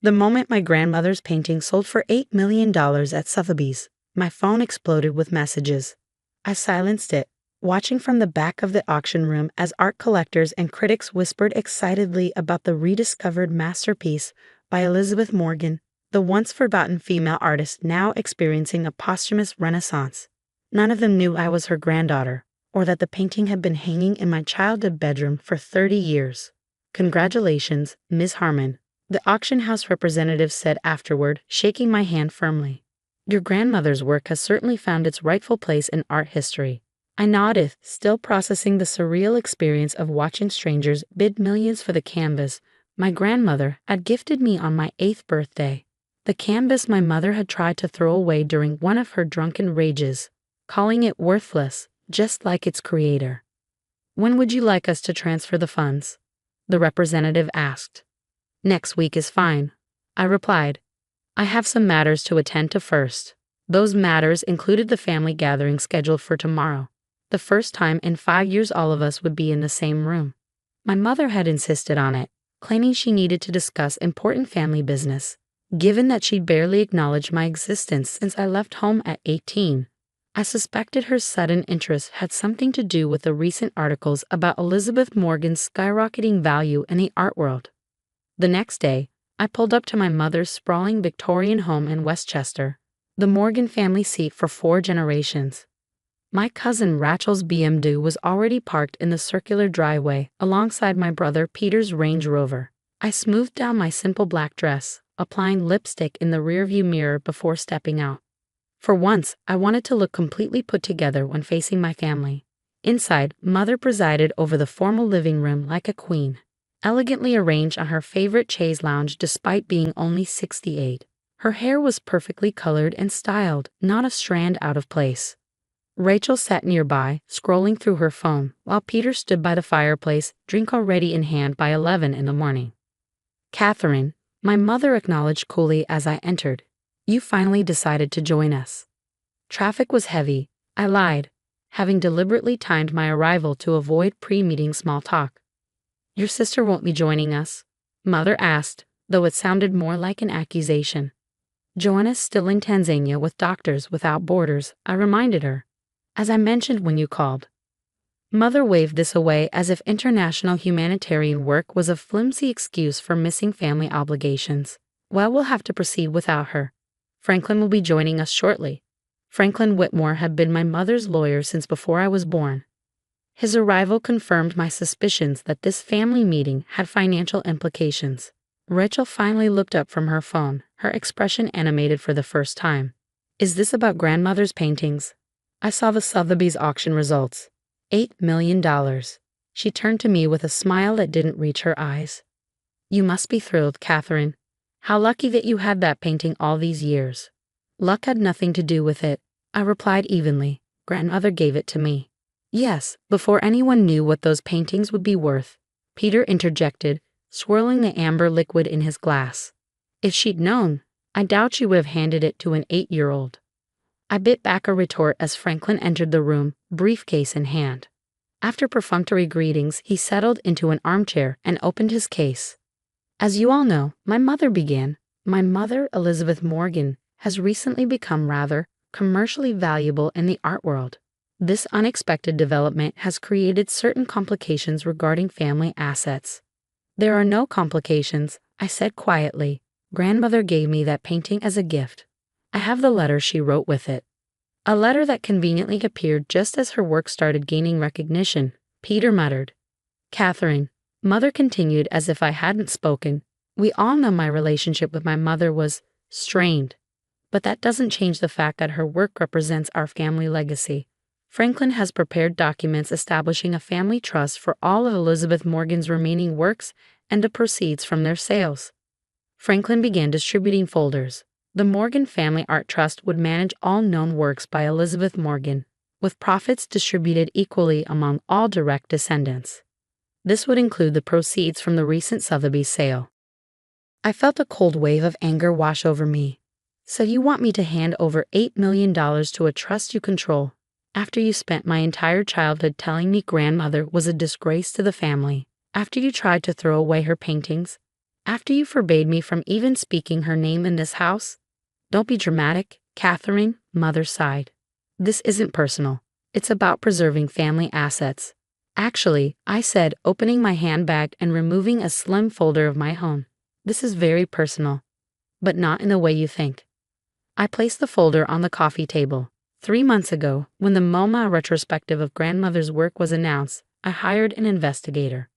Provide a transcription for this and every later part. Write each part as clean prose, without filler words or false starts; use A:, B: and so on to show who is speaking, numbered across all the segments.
A: The moment my grandmother's painting sold for $8 million at Sotheby's, my phone exploded with messages. I silenced it, watching from the back of the auction room as art collectors and critics whispered excitedly about the rediscovered masterpiece by Elizabeth Morgan, the once forgotten female artist now experiencing a posthumous renaissance. None of them knew I was her granddaughter, or that the painting had been hanging in my childhood bedroom for 30 years. "Congratulations, Ms. Harmon," the auction house representative said afterward, shaking my hand firmly. "Your grandmother's work has certainly found its rightful place in art history." I nodded, still processing the surreal experience of watching strangers bid millions for the canvas my grandmother had gifted me on my 8th birthday. The canvas my mother had tried to throw away during one of her drunken rages, calling it worthless, just like its creator. "When would you like us to transfer the funds?" the representative asked. "Next week is fine," I replied. I have some matters to attend to first. Those matters included the family gathering scheduled for tomorrow. The first time in 5 years all of us would be in the same room. My mother had insisted on it, claiming she needed to discuss important family business. Given that she'd barely acknowledged my existence since I left home at 18, I suspected her sudden interest had something to do with the recent articles about Elizabeth Morgan's skyrocketing value in the art world. The next day, I pulled up to my mother's sprawling Victorian home in Westchester, the Morgan family seat for 4 generations. My cousin Rachel's BMW was already parked in the circular driveway alongside my brother Peter's Range Rover. I smoothed down my simple black dress, applying lipstick in the rearview mirror before stepping out. For once, I wanted to look completely put together when facing my family. Inside, Mother presided over the formal living room like a queen, elegantly arranged on her favorite chaise lounge despite being only 68. Her hair was perfectly colored and styled, not a strand out of place. Rachel sat nearby, scrolling through her phone, while Peter stood by the fireplace, drink already in hand by 11 in the morning. "Catherine," my mother acknowledged coolly as I entered, "you finally decided to join us." "Traffic was heavy," I lied, having deliberately timed my arrival to avoid pre-meeting small talk. "Your sister won't be joining us?" Mother asked, though it sounded more like an accusation. "Joanna's still in Tanzania with Doctors Without Borders," I reminded her, "as I mentioned when you called." Mother waved this away as if international humanitarian work was a flimsy excuse for missing family obligations. "Well, we'll have to proceed without her. Franklin will be joining us shortly." Franklin Whitmore had been my mother's lawyer since before I was born. His arrival confirmed my suspicions that this family meeting had financial implications. Rachel finally looked up from her phone, her expression animated for the first time. "Is this about grandmother's paintings?" I saw the Sotheby's auction results. $8 million. She turned to me with a smile that didn't reach her eyes. "You must be thrilled, Catherine. How lucky that you had that painting all these years." "Luck had nothing to do with it," I replied evenly. "Grandmother gave it to me." "Yes, before anyone knew what those paintings would be worth," Peter interjected, swirling the amber liquid in his glass. "If she'd known, I doubt she would have handed it to an 8-year-old. I bit back a retort as Franklin entered the room, briefcase in hand. After perfunctory greetings, he settled into an armchair and opened his case. "As you all know, my mother began. My mother, Elizabeth Morgan, has recently become rather commercially valuable in the art world. This unexpected development has created certain complications regarding family assets." "There are no complications," I said quietly. "Grandmother gave me that painting as a gift. I have the letter she wrote with it." "A letter that conveniently appeared just as her work started gaining recognition," Peter muttered. "Catherine," Mother continued as if I hadn't spoken, "we all know my relationship with my mother was strained, but that doesn't change the fact that her work represents our family legacy. Franklin has prepared documents establishing a family trust for all of Elizabeth Morgan's remaining works and the proceeds from their sales." Franklin began distributing folders. The Morgan Family Art Trust would manage all known works by Elizabeth Morgan, with profits distributed equally among all direct descendants. This would include the proceeds from the recent Sotheby's sale. I felt a cold wave of anger wash over me. "So you want me to hand over $8 million to a trust you control, after you spent my entire childhood telling me grandmother was a disgrace to the family, after you tried to throw away her paintings, After you forbade me from even speaking her name in this house? Don't be dramatic, Catherine, Mother sighed. This isn't personal. It's about preserving family assets. Actually, I said, opening my handbag and removing a slim folder of my own. This is very personal, but not in the way you think. I placed the folder on the coffee table. 3 months ago, when the MoMA retrospective of grandmother's work was announced, I hired an investigator.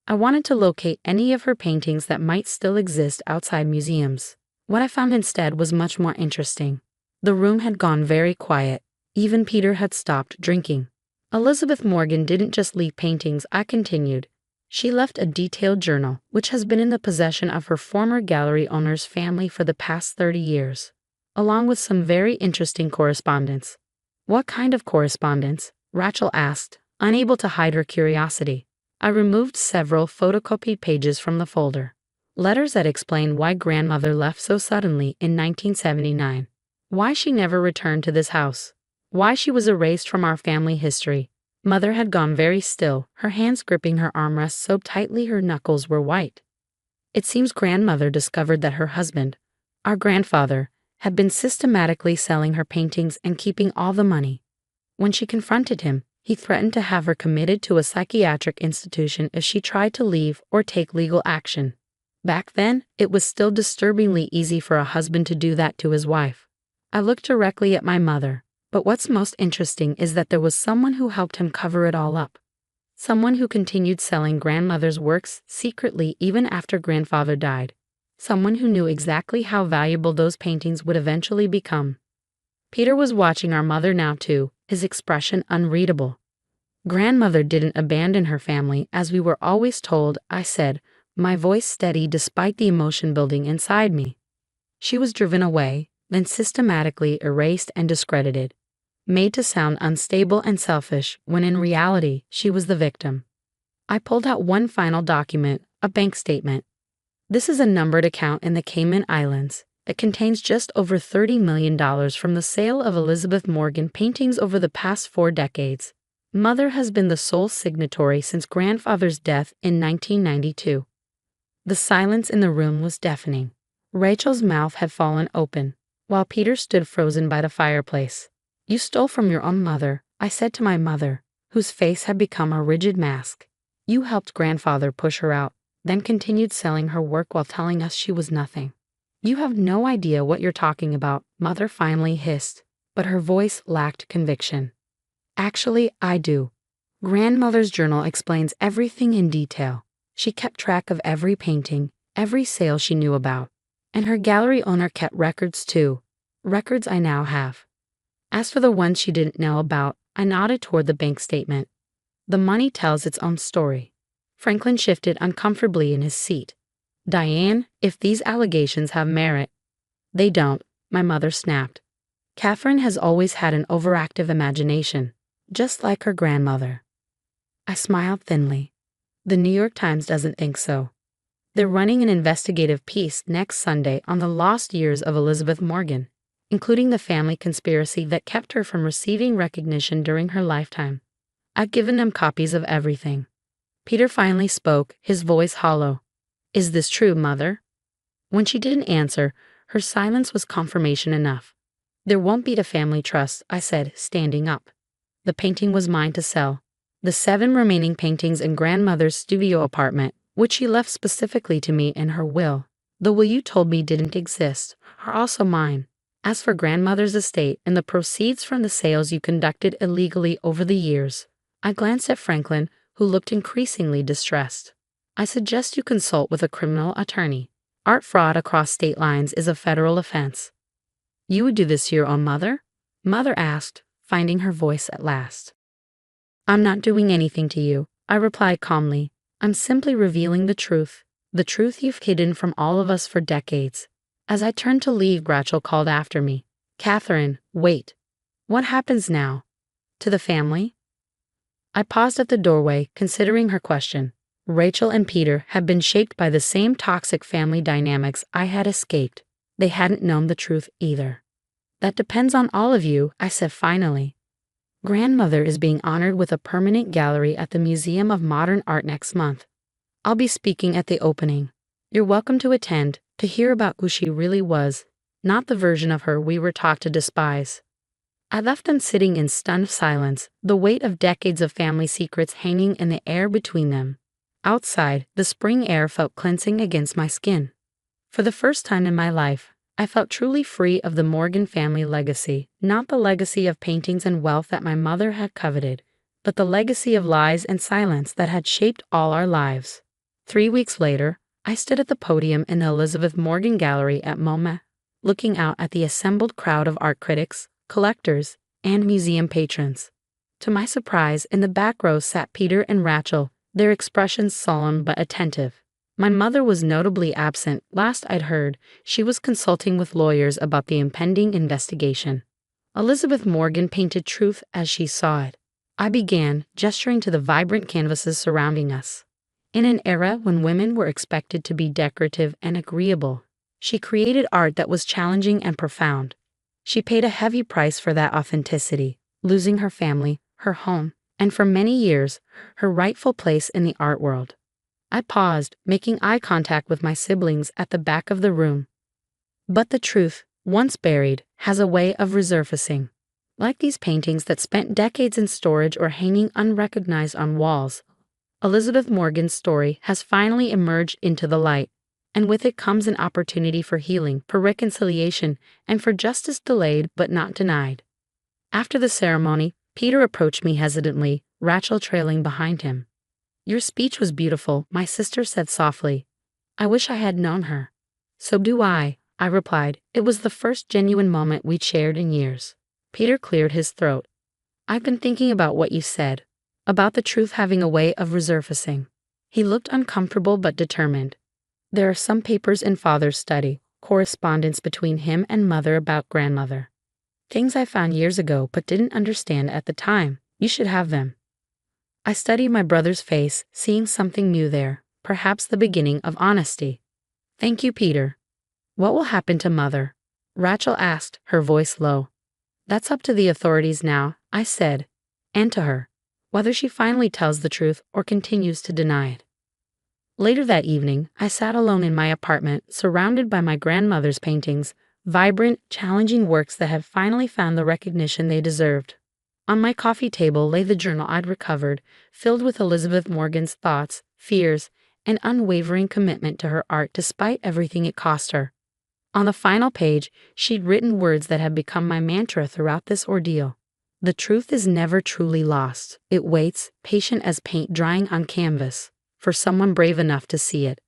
A: I wanted to locate any of her paintings that might still exist outside museums. What I found instead was much more interesting. The room had gone very quiet. Even Peter had stopped drinking. Elizabeth Morgan didn't just leave paintings, I continued. She left a detailed journal, which has been in the possession of her former gallery owner's family for the past 30 years, along with some very interesting correspondence. What kind of correspondence? Rachel asked, unable to hide her curiosity. I removed several photocopied pages from the folder. Letters that explained why grandmother left so suddenly in 1979. Why she never returned to this house. Why she was erased from our family history. Mother had gone very still, her hands gripping her armrest so tightly her knuckles were white. It seems grandmother discovered that her husband, our grandfather, had been systematically selling her paintings and keeping all the money. When she confronted him, he threatened to have her committed to a psychiatric institution if she tried to leave or take legal action. Back then, it was still disturbingly easy for a husband to do that to his wife. I looked directly at my mother, but what's most interesting is that there was someone who helped him cover it all up. Someone who continued selling grandmother's works secretly even after grandfather died. Someone who knew exactly how valuable those paintings would eventually become. Peter was watching our mother now too, his expression unreadable. Grandmother didn't abandon her family as we were always told, I said, my voice steady despite the emotion building inside me. She was driven away, then systematically erased and discredited, made to sound unstable and selfish when in reality she was the victim. I pulled out one final document, a bank statement. This is a numbered account in the Cayman Islands. It contains just over $30 million from the sale of Elizabeth Morgan paintings over the past 4 decades. Mother has been the sole signatory since grandfather's death in 1992. The silence in the room was deafening. Rachel's mouth had fallen open, while Peter stood frozen by the fireplace. You stole from your own mother, I said to my mother, whose face had become a rigid mask. You helped grandfather push her out, then continued selling her work while telling us she was nothing. You have no idea what you're talking about, Mother finally hissed, but her voice lacked conviction. Actually, I do. Grandmother's journal explains everything in detail. She kept track of every painting, every sale she knew about. And her gallery owner kept records too. Records I now have. As for the ones she didn't know about, I nodded toward the bank statement. The money tells its own story. Franklin shifted uncomfortably in his seat. Diane, if these allegations have merit. They don't, my mother snapped. Catherine has always had an overactive imagination, just like her grandmother. I smiled thinly. The New York Times doesn't think so. They're running an investigative piece next Sunday on the lost years of Elizabeth Morgan, including the family conspiracy that kept her from receiving recognition during her lifetime. I've given them copies of everything. Peter finally spoke, his voice hollow. Is this true, Mother? When she didn't answer, her silence was confirmation enough. There won't be a family trust, I said, standing up. The painting was mine to sell. The 7 remaining paintings in grandmother's studio apartment, which she left specifically to me in her will, the will you told me didn't exist, are also mine. As for grandmother's estate and the proceeds from the sales you conducted illegally over the years, I glanced at Franklin, who looked increasingly distressed. I suggest you consult with a criminal attorney. Art fraud across state lines is a federal offense. You would do this to your own mother? Mother asked, finding her voice at last. I'm not doing anything to you, I replied calmly. I'm simply revealing the truth you've hidden from all of us for decades. As I turned to leave, Rachel called after me. Catherine, wait. What happens now? To the family? I paused at the doorway, considering her question. Rachel and Peter had been shaped by the same toxic family dynamics I had escaped. They hadn't known the truth either. That depends on all of you, I said finally. Grandmother is being honored with a permanent gallery at the Museum of Modern Art next month. I'll be speaking at the opening. You're welcome to attend, to hear about who she really was, not the version of her we were taught to despise. I left them sitting in stunned silence, the weight of decades of family secrets hanging in the air between them. Outside, the spring air felt cleansing against my skin. For the first time in my life, I felt truly free of the Morgan family legacy, not the legacy of paintings and wealth that my mother had coveted, but the legacy of lies and silence that had shaped all our lives. 3 weeks later, I stood at the podium in the Elizabeth Morgan Gallery at MoMA, looking out at the assembled crowd of art critics, collectors, and museum patrons. To my surprise, in the back row sat Peter and Rachel, their expressions solemn but attentive. My mother was notably absent. Last I'd heard, she was consulting with lawyers about the impending investigation. Elizabeth Morgan painted truth as she saw it. I began, gesturing to the vibrant canvases surrounding us. In an era when women were expected to be decorative and agreeable, she created art that was challenging and profound. She paid a heavy price for that authenticity, losing her family, her home, and for many years, her rightful place in the art world. I paused, making eye contact with my siblings at the back of the room. But the truth, once buried, has a way of resurfacing. Like these paintings that spent decades in storage or hanging unrecognized on walls, Elizabeth Morgan's story has finally emerged into the light, and with it comes an opportunity for healing, for reconciliation, and for justice delayed but not denied. After the ceremony, Peter approached me hesitantly, Rachel trailing behind him. "Your speech was beautiful," my sister said softly. "I wish I had known her." "So do I replied. It was the first genuine moment we'd shared in years. Peter cleared his throat. "I've been thinking about what you said, about the truth having a way of resurfacing." He looked uncomfortable but determined. "There are some papers in Father's study, correspondence between him and Mother about grandmother. Things I found years ago but didn't understand at the time. You should have them." I studied my brother's face, seeing something new there, perhaps the beginning of honesty. "Thank you, Peter." "What will happen to Mother?" Rachel asked, her voice low. "That's up to the authorities now," I said, "and to her, whether she finally tells the truth or continues to deny it." Later that evening, I sat alone in my apartment, surrounded by my grandmother's paintings, vibrant, challenging works that had finally found the recognition they deserved. On my coffee table lay the journal I'd recovered, filled with Elizabeth Morgan's thoughts, fears, and unwavering commitment to her art despite everything it cost her. On the final page, she'd written words that had become my mantra throughout this ordeal. "The truth is never truly lost. It waits, patient as paint drying on canvas, for someone brave enough to see it."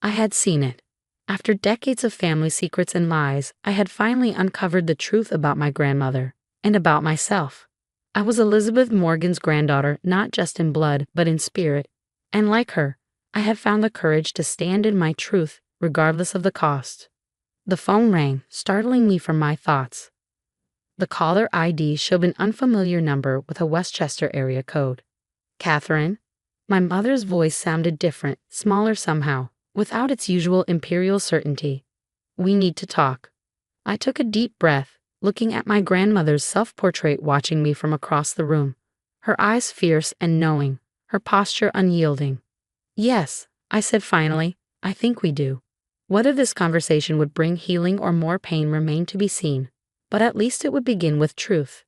A: I had seen it. After decades of family secrets and lies, I had finally uncovered the truth about my grandmother, and about myself. I was Elizabeth Morgan's granddaughter, not just in blood, but in spirit, and like her, I had found the courage to stand in my truth, regardless of the cost. The phone rang, startling me from my thoughts. The caller ID showed an unfamiliar number with a Westchester area code. "Catherine?" My mother's voice sounded different, smaller somehow, without its usual imperial certainty. "We need to talk." I took a deep breath, looking at my grandmother's self-portrait watching me from across the room, her eyes fierce and knowing, her posture unyielding. "Yes," I said finally, "I think we do." Whether this conversation would bring healing or more pain remained to be seen, but at least it would begin with truth.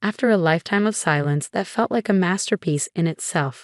A: After a lifetime of silence that felt like a masterpiece in itself,